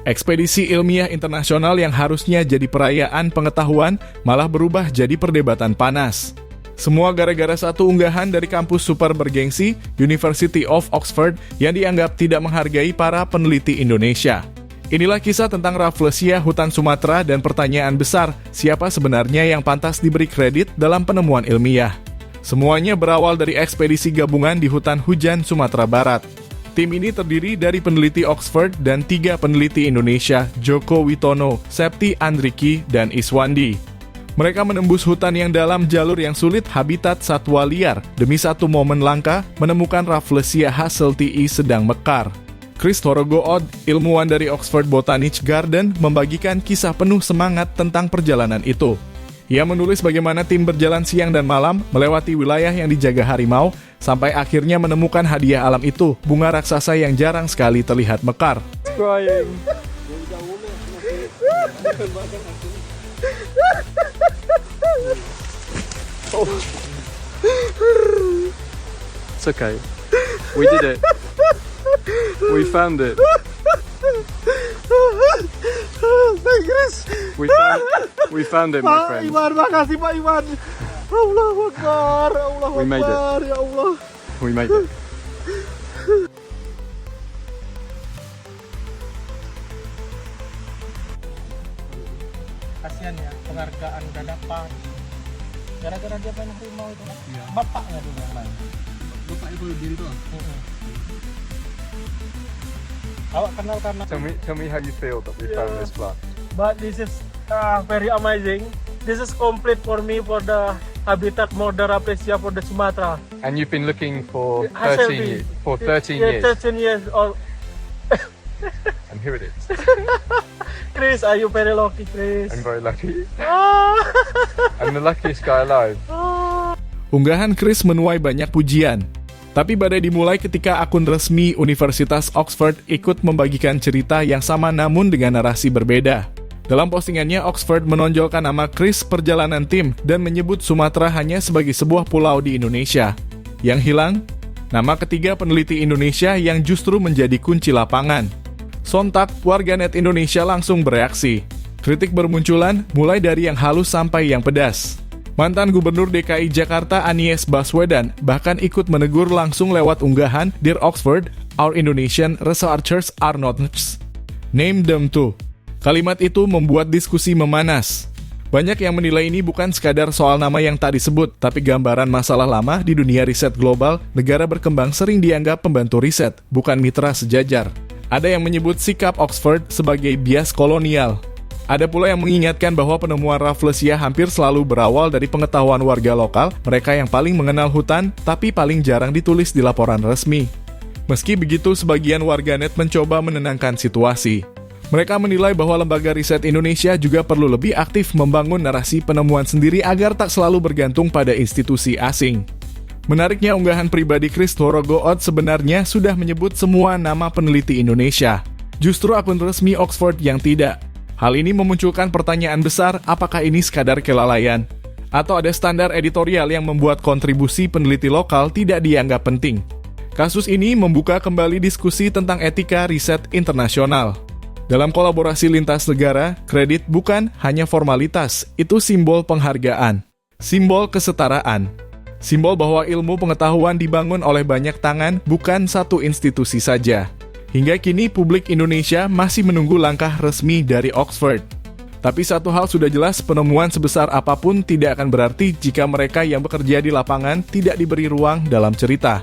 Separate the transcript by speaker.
Speaker 1: Ekspedisi ilmiah internasional yang harusnya jadi perayaan pengetahuan malah berubah jadi perdebatan panas. Semua gara-gara satu unggahan dari kampus super bergengsi, University of Oxford, yang dianggap tidak menghargai para peneliti Indonesia. Inilah kisah tentang Rafflesia hutan Sumatera dan pertanyaan besar, siapa sebenarnya yang pantas diberi kredit dalam penemuan ilmiah. Semuanya berawal dari ekspedisi gabungan di hutan hujan Sumatera Barat. Tim ini terdiri dari peneliti Oxford dan 3 peneliti Indonesia, Joko Witono, Septi Andriki, dan Iswandi. Mereka menembus hutan yang dalam jalur yang sulit habitat satwa liar demi satu momen langka menemukan Rafflesia Hasseltii sedang mekar. Chris Thorogood, ilmuwan dari Oxford Botanic Garden, membagikan kisah penuh semangat tentang perjalanan itu. Ia menulis bagaimana tim berjalan siang dan malam melewati wilayah yang dijaga harimau sampai akhirnya menemukan hadiah alam itu, bunga raksasa yang jarang sekali terlihat mekar.
Speaker 2: It's okay. We did it. We found it. We found it, my friend.
Speaker 3: Iwan, makasih Pak Iwan. Allahu Akbar, Allahu
Speaker 2: We made it.
Speaker 3: Akbar, ya Allah.
Speaker 2: We made it.
Speaker 3: Kasihan ya, penghargaan udah dapat. Gara-gara dia main harimau itu kan? Iya. Bapaknya dulu yang main. Bapak itu diri tuh. Awak kenal karena.
Speaker 2: Tell me how you feel that we found this plant.
Speaker 3: But this is very amazing. This is complete for me for the habitat modern Rafflesia for the Sumatra.
Speaker 2: And you've been looking for 13
Speaker 3: Hasseltii.
Speaker 2: years. For 13
Speaker 3: Yeah,
Speaker 2: years.
Speaker 3: 13 years old.
Speaker 2: And here it is.
Speaker 3: Chris, are you very lucky, Chris?
Speaker 2: I'm very lucky.
Speaker 3: Ah.
Speaker 2: I'm the luckiest guy alive.
Speaker 1: Unggahan Chris menuai banyak pujian. Tapi badai dimulai ketika akun resmi Universitas Oxford ikut membagikan cerita yang sama namun dengan narasi berbeda. Dalam postingannya, Oxford menonjolkan nama Chris perjalanan tim dan menyebut Sumatera hanya sebagai sebuah pulau di Indonesia. Yang hilang, nama ketiga peneliti Indonesia yang justru menjadi kunci lapangan. Sontak, warganet Indonesia langsung bereaksi. Kritik bermunculan, mulai dari yang halus sampai yang pedas. Mantan Gubernur DKI Jakarta Anies Baswedan bahkan ikut menegur langsung lewat unggahan Dear Oxford, our Indonesian researchers are not name them too. Kalimat itu membuat diskusi memanas. Banyak yang menilai ini bukan sekadar soal nama yang tak disebut, tapi gambaran masalah lama di dunia riset global. Negara berkembang sering dianggap pembantu riset, bukan mitra sejajar. Ada yang menyebut sikap Oxford sebagai bias kolonial. Ada pula yang mengingatkan bahwa penemuan Rafflesia hampir selalu berawal dari pengetahuan warga lokal, mereka yang paling mengenal hutan, tapi paling jarang ditulis di laporan resmi. Meski begitu, sebagian warganet mencoba menenangkan situasi. Mereka menilai bahwa lembaga riset Indonesia juga perlu lebih aktif membangun narasi penemuan sendiri agar tak selalu bergantung pada institusi asing. Menariknya, unggahan pribadi Chris Thorogood sebenarnya sudah menyebut semua nama peneliti Indonesia. Justru akun resmi Oxford yang tidak. Hal ini memunculkan pertanyaan besar, apakah ini sekadar kelalaian? Atau ada standar editorial yang membuat kontribusi peneliti lokal tidak dianggap penting? Kasus ini membuka kembali diskusi tentang etika riset internasional. Dalam kolaborasi lintas negara, kredit bukan hanya formalitas, itu simbol penghargaan, simbol kesetaraan, simbol bahwa ilmu pengetahuan dibangun oleh banyak tangan, bukan satu institusi saja. Hingga kini publik Indonesia masih menunggu langkah resmi dari Oxford. Tapi satu hal sudah jelas, penemuan sebesar apapun tidak akan berarti jika mereka yang bekerja di lapangan tidak diberi ruang dalam cerita.